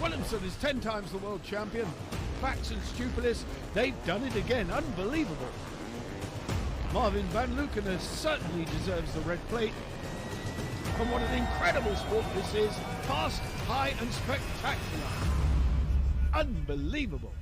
Williamson is 10 times the world champion. Bax and Stupilis, they've done it again. Unbelievable. Marvin van Lukener certainly deserves the red plate. And what an incredible sport this is. Fast, high and spectacular. Unbelievable.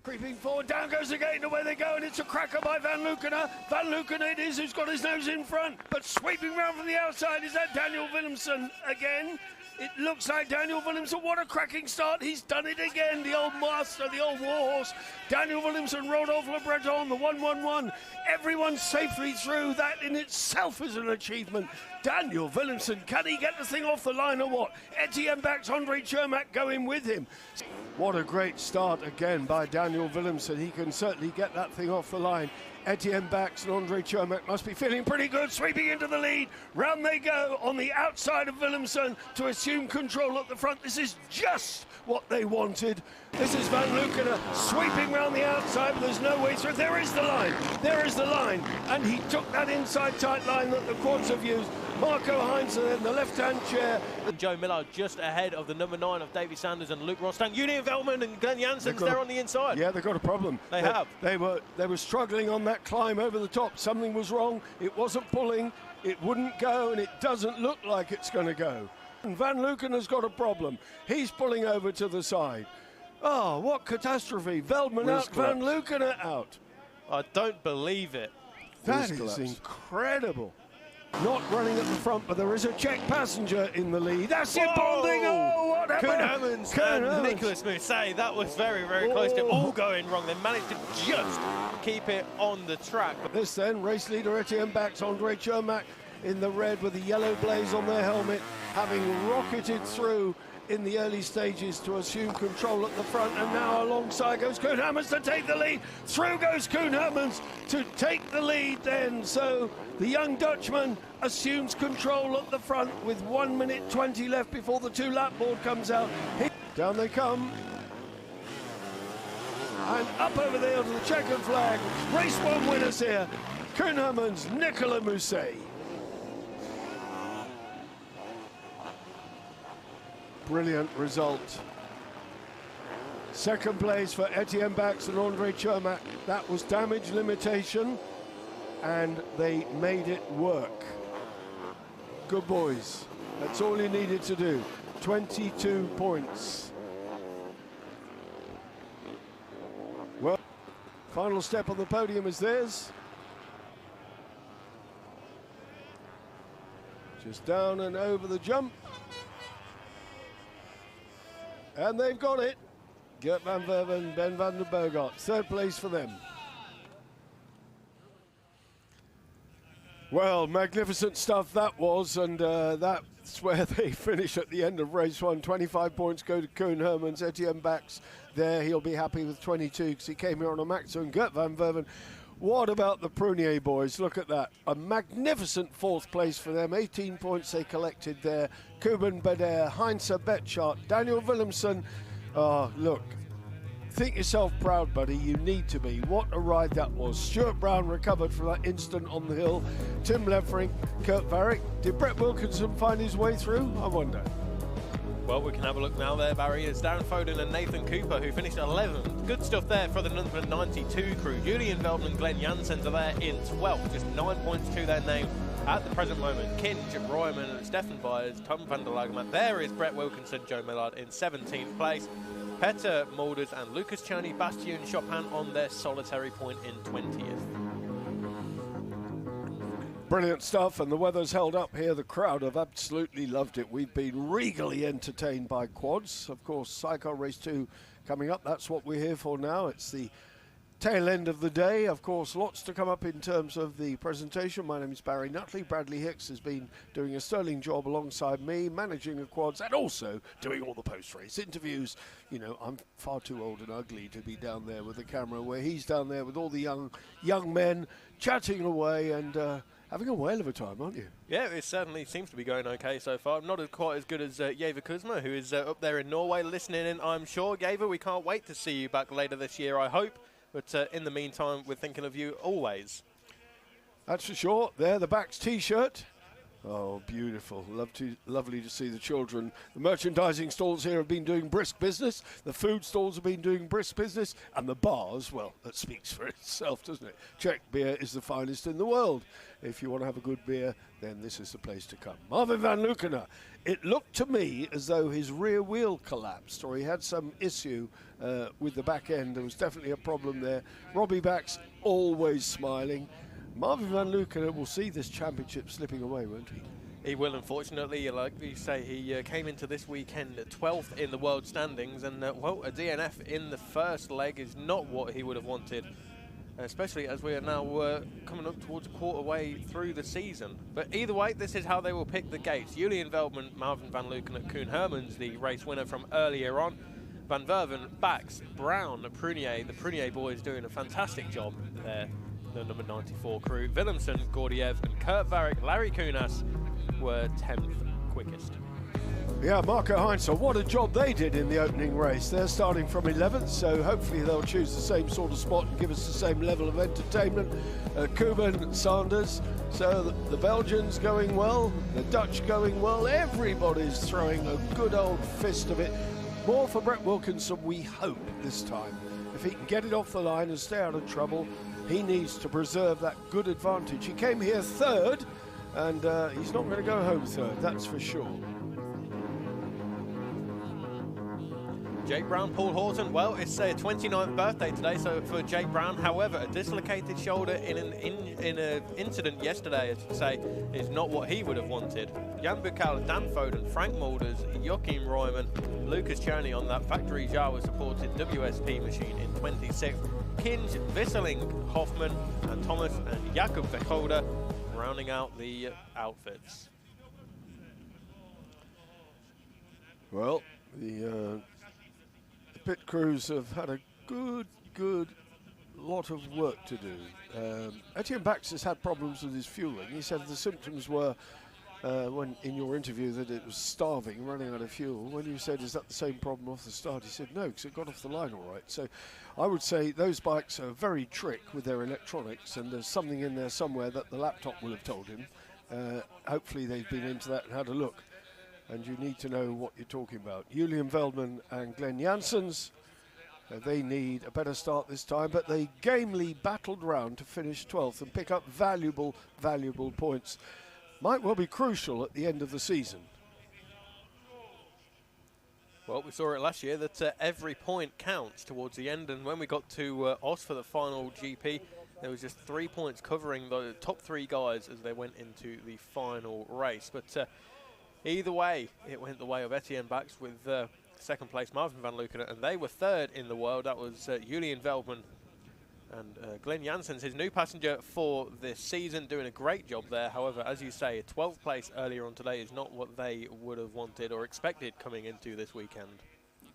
Creeping forward, down goes the gate, and away they go, and it's a cracker by Van Lukener. Van Lukener it is who's got his nose in front, but sweeping round from the outside, is that Daniel Williamson again? It looks like Daniel Williamson. What a cracking start. He's done it again. The old master, the old warhorse. Daniel Williamson, Rodolphe Le Breton, the 1-1-1. Everyone safely through. That in itself is an achievement. Daniel Williamson, can he get the thing off the line or what? Etienne Bax, Andre Chermak going with him. What a great start again by Daniel Williamson. He can certainly get that thing off the line. Etienne Bax and Andre Chermak must be feeling pretty good, sweeping into the lead. Round they go on the outside of Williamson to assume control at the front. This is just what they wanted. This is Van Lukener sweeping round the outside, but there's no way through. There is the line. There is the line. And he took that inside tight line that the quads have used. Marco Heinz in the left-hand chair. Joe Millard just ahead of the number 9 of Davy Sanders and Luke Rostang. Julian Veltman and Glenn Jansen's there on the inside. Yeah, they've got a problem. They have. They were struggling on that climb over the top. Something was wrong. It wasn't pulling. It wouldn't go, and it doesn't look like it's going to go. And Van Lukener's got a problem. He's pulling over to the side. Oh, what catastrophe. Veltman out, Van Lukener out. I don't believe it. That is incredible. Not running at the front, but there is a Czech passenger in the lead. That's it, bonding. Oh, what happened? Koen Hermans and Nicolas Mousset. That was very, very close to all going wrong. They managed to just keep it on the track. This then, race leader Etienne Bax, Andre Chermak in the red with the yellow blaze on their helmet, having rocketed through in the early stages to assume control at the front, and now alongside goes Koen Hermans to take the lead. Through goes Koen Hermans to take the lead then. So the young Dutchman assumes control at the front with 1 minute 20 left before the 2-lap board comes out. Down they come. And up over there to the checkered flag. Race 1 winners here. Koen Hermans, Nicolas Mousset. Brilliant result. Second place for Etienne Bax and Andre Chermak. That was damage limitation, and they made it work. Good boys. That's all you needed to do. 22 points. Well, final step on the podium is theirs. Just down and over the jump. And they've got it. Gert van Verven, Ben van der Bogart. Third place for them. Well, magnificent stuff that was, and that's where they finish at the end of race 1. 25 points go to Koen Hermans. Etienne Bax there, he'll be happy with 22 because he came here on a maximum. Gert van Verven. What about the Prunier boys? Look at that. A magnificent 4th place for them. 18 points they collected there. Kuben Bader, Heinz Betschart, Daniel Williamson. Oh, look. Think yourself proud, buddy. You need to be. What a ride that was. Stuart Brown recovered from that instant on the hill. Tim Lefring, Kurt Varick. Did Brett Wilkinson find his way through? I wonder. Well, we can have a look now there, Barry. It's Darren Foden and Nathan Cooper who finished 11th. Good stuff there for the number 92 crew. Julian Veltman and Glenn Jansen are there in 12th. Just 9 points to their name at the present moment. Kinch, Royman, Stefan Byers, Tom van der Lagerman. There is Brett Wilkinson, Joe Millard in 17th place. Petter Mulders and Lucas Czerny, Bastien Chopin on their solitary point in 20th. Brilliant stuff, and the weather's held up here. The crowd have absolutely loved it. We've been regally entertained by quads. Of course, Sidecar Race 2 coming up. That's what we're here for now. It's the tail end of the day. Of course, lots to come up in terms of the presentation. My name is Barry Nutley. Bradley Hicks has been doing a sterling job alongside me, managing the quads and also doing all the post-race interviews. You know, I'm far too old and ugly to be down there with the camera, where he's down there with all the young men chatting away and having a whale of a time, aren't you? Yeah, it certainly seems to be going okay so far. Not quite as good as Jeva Kuzma, who is up there in Norway listening in, I'm sure. Jeva, we can't wait to see you back later this year, I hope. But in the meantime, we're thinking of you always. That's for sure. There, the Bax T-shirt. Oh, beautiful. Lovely to see the children. The merchandising stalls here have been doing brisk business. The food stalls have been doing brisk business. And the bars, well, that speaks for itself, doesn't it? Czech beer is the finest in the world. If you want to have a good beer, then this is the place to come. Marvin van Lukener. It looked to me as though his rear wheel collapsed, or he had some issue with the back end. There was definitely a problem there. Robbie Bax always smiling. Marvin van Lukener will see this championship slipping away, won't he? He will, unfortunately. Like you say, he came into this weekend 12th in the world standings, and well, a DNF in the first leg is not what he would have wanted, especially as we are now coming up towards a quarter way through the season. But either way, this is how they will pick the gates. Julian Veldman, Marvin van Lukener, Koen Hermans, the race winner from earlier on. Van Verven, Bax, Brown, Prunier. The Prunier boys doing a fantastic job there. The number 94 crew. Willemsen, Gordiev and Kurt Varick, Larry Kunas were 10th quickest. Yeah, Marco Heinzel, what a job they did in the opening race. They're starting from 11th, so hopefully they'll choose the same sort of spot and give us the same level of entertainment. Kuban, Sanders, so the Belgians going well, the Dutch going well, everybody's throwing a good old fist of it. More for Brett Wilkinson, we hope, this time. If he can get it off the line and stay out of trouble, he needs to preserve that good advantage. He came here third, and he's not going to go home third, that's for sure. Jake Brown, Paul Horton, well, it's their 29th birthday today, so for Jake Brown, however, a dislocated shoulder in an incident yesterday, I should say, is not what he would have wanted. Jan Bukal, Dan Foden, Frank Mulders, Joachim Royman, Lucas Cherney on that factory Java supported WSP machine in 26th. Kinge, Visseling, Hoffman, and Thomas and Jakob Vechoda rounding out the outfits. Well, the pit crews have had a good lot of work to do. Etienne Bax has had problems with his fueling. He said the symptoms were, when in your interview, that it was starving, running out of fuel. When you said, is that the same problem off the start? He said, no, because it got off the line all right. So I would say those bikes are very trick with their electronics, and there's something in there somewhere that the laptop will have told him. Hopefully they've been into that and had a look. And you need to know what you're talking about. Julian Veldman and Glenn Janssens, they need a better start this time, but they gamely battled round to finish 12th and pick up valuable points. Might well be crucial at the end of the season. Well, we saw it last year that every point counts towards the end, and when we got to Oss for the final GP, there was just 3 points covering the top 3 guys as they went into the final race. But either way, it went the way of Etienne Bax with second place Marvin van Lukener, and they were third in the world. That was Julian Veldman and Glenn Janssens, his new passenger for this season, doing a great job there. However, as you say, 12th place earlier on today is not what they would have wanted or expected coming into this weekend.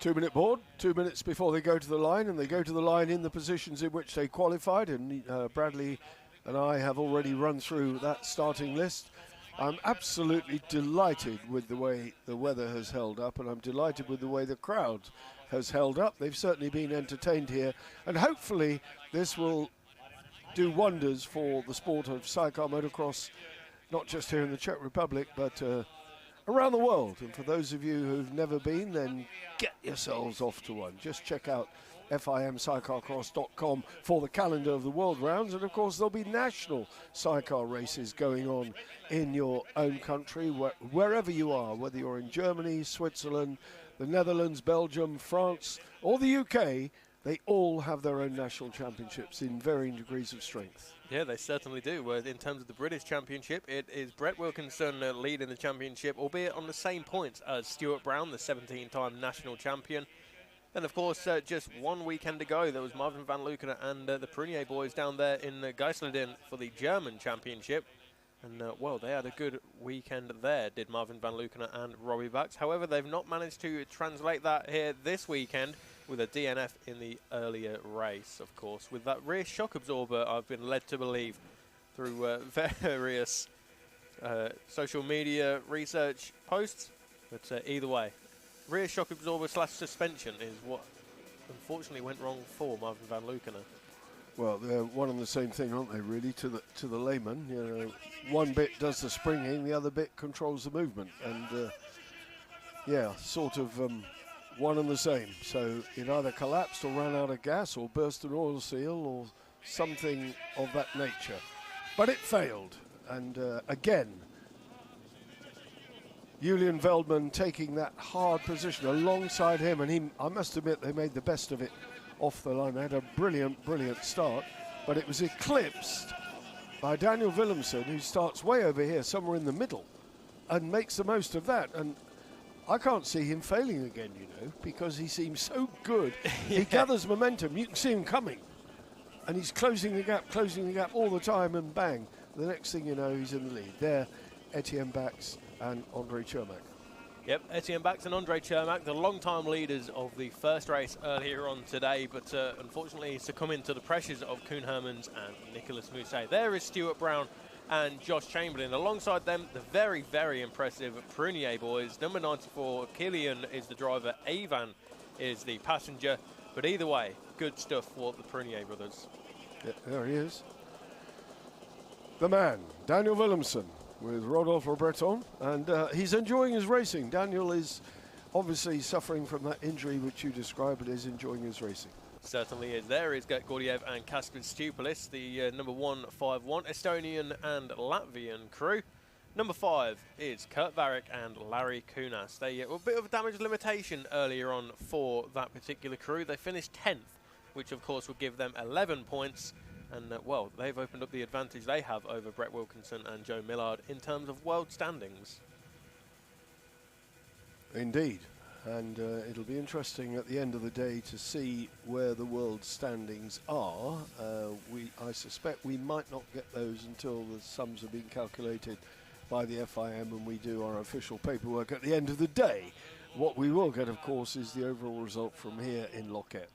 2-minute board, 2 minutes before they go to the line, and they go to the line in the positions in which they qualified, and Bradley and I have already run through that starting list. I'm absolutely delighted with the way the weather has held up, and I'm delighted with the way the crowd has held up. They've certainly been entertained here, and hopefully this will do wonders for the sport of sidecar motocross, not just here in the Czech Republic, but around the world. And for those of you who've never been, then get yourselves off to one. Just check out fimsidecarcross.com for the calendar of the world rounds, and of course there'll be national sidecar races going on in your own country, wherever you are, whether you're in Germany, Switzerland, the Netherlands, Belgium, France or the UK. They all have their own national championships in varying degrees of strength. Yeah, they certainly do. In terms of the British Championship, it is Brett Wilkinson leading the championship, albeit on the same points as Stuart Brown, the 17-time national champion. And of course, just 1 weekend ago, there was Marvin van Lukener and the Prunier boys down there in Geisleden for the German Championship. And, well, they had a good weekend there, did Marvin van Lukener and Robbie Bax. However, they've not managed to translate that here this weekend with a DNF in the earlier race, of course. With that rear shock absorber, I've been led to believe through various social media research posts. But either way, rear shock absorber / suspension is what unfortunately went wrong for Marvin van Lukener. Well, they're one and the same thing, aren't they, really, to the layman? You know, one bit does the springing, the other bit controls the movement. And, yeah, sort of one and the same. So it either collapsed or ran out of gas or burst an oil seal or something of that nature. But it failed. And, again, Julian Veldman taking that hard position alongside him. And I must admit, they made the best of it off the line. They had a brilliant, brilliant start, but it was eclipsed by Daniel Willemsen, who starts way over here, somewhere in the middle, and makes the most of that. And I can't see him failing again, you know, because he seems so good. Yeah. He gathers momentum. You can see him coming, and he's closing the gap all the time, and bang, the next thing you know, he's in the lead. There, Etienne Bax and Andre Chermak. Yep, Etienne Bax and Andre Chermak, the long-time leaders of the first race earlier on today, but unfortunately succumbing to the pressures of Koen Hermans and Nicolas Mousset. There is Stuart Brown and Josh Chamberlain. Alongside them, the very, very impressive Prunier boys. Number 94, Killian is the driver, Avan is the passenger. But either way, good stuff for the Prunier brothers. Yeah, there he is. The man, Daniel Willemsen, with Rodolphe Breton, and he's enjoying his racing. Daniel is obviously suffering from that injury which you described, but is enjoying his racing. Certainly is. There is Gert Gordiev and Kaspar Stupalis, the number 151 Estonian and Latvian crew. Number 5 is Kurt Varick and Larry Kunas. They were a bit of a damage limitation earlier on for that particular crew. They finished 10th, which of course would give them 11 points. And, well, they've opened up the advantage they have over Brett Wilkinson and Joe Millard in terms of world standings. Indeed. And it'll be interesting at the end of the day to see where the world standings are. I suspect we might not get those until the sums have been calculated by the FIM and we do our official paperwork at the end of the day. What we will get, of course, is the overall result from here in Loket.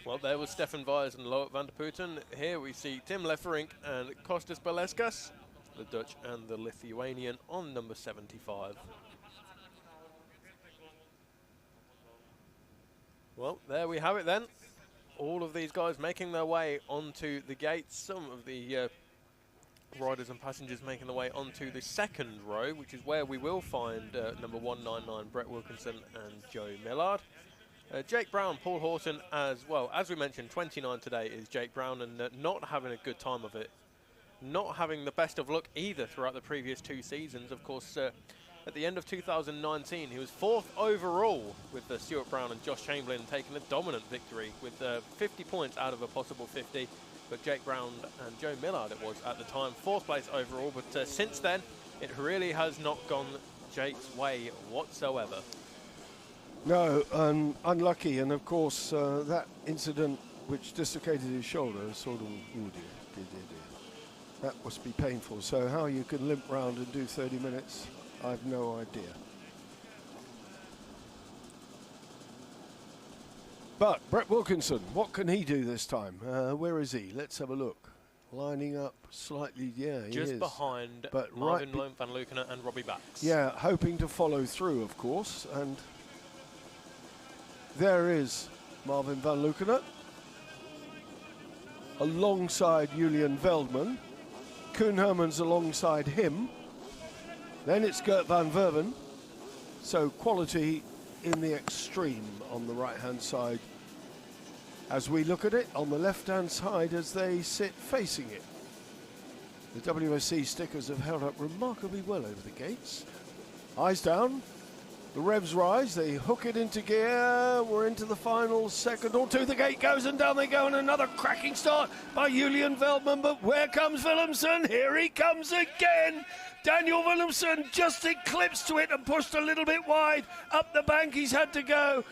Well, there was Stefan Vyers and Loet van der Putten. Here we see Tim Leferink and Kostas Beleskas, the Dutch and the Lithuanian, on number 75. Well, there we have it then. All of these guys making their way onto the gates. Some of the riders and passengers making their way onto the second row, which is where we will find number 199 Brett Wilkinson and Joe Millard. Jake Brown, Paul Horton as well. As we mentioned, 29 today is Jake Brown, and not having a good time of it. Not having the best of luck either throughout the previous 2 seasons. Of course, at the end of 2019, he was 4th overall with Stuart Brown and Josh Chamberlain taking a dominant victory with 50 points out of a possible 50. But Jake Brown and Joe Millard, it was at the time, 4th place overall. But since then, it really has not gone Jake's way whatsoever. No, unlucky, and of course that incident which dislocated his shoulder sort of, oh dear. That must be painful. So how you can limp round and do 30 minutes, I have no idea. But Brett Wilkinson, what can he do this time? Where is he? Let's have a look. Lining up slightly, yeah, he is. Just behind but Marvin van Lukenen and Robbie Bax. Yeah, hoping to follow through, of course, and there is Marvin van Lukenen alongside Julian Veldman. Koen Hermans alongside him. Then it's Gert van Verven. So quality in the extreme on the right-hand side as we look at it, on the left-hand side as they sit facing it. The WSC stickers have held up remarkably well over the gates. Eyes down. The revs rise, they hook it into gear, we're into the final second or two, the gate goes and down they go, and another cracking start by Julian Veldman, but where comes Willemsen? Here he comes again! Daniel Willemsen just eclipsed to it and pushed a little bit wide. Up the bank he's had to go.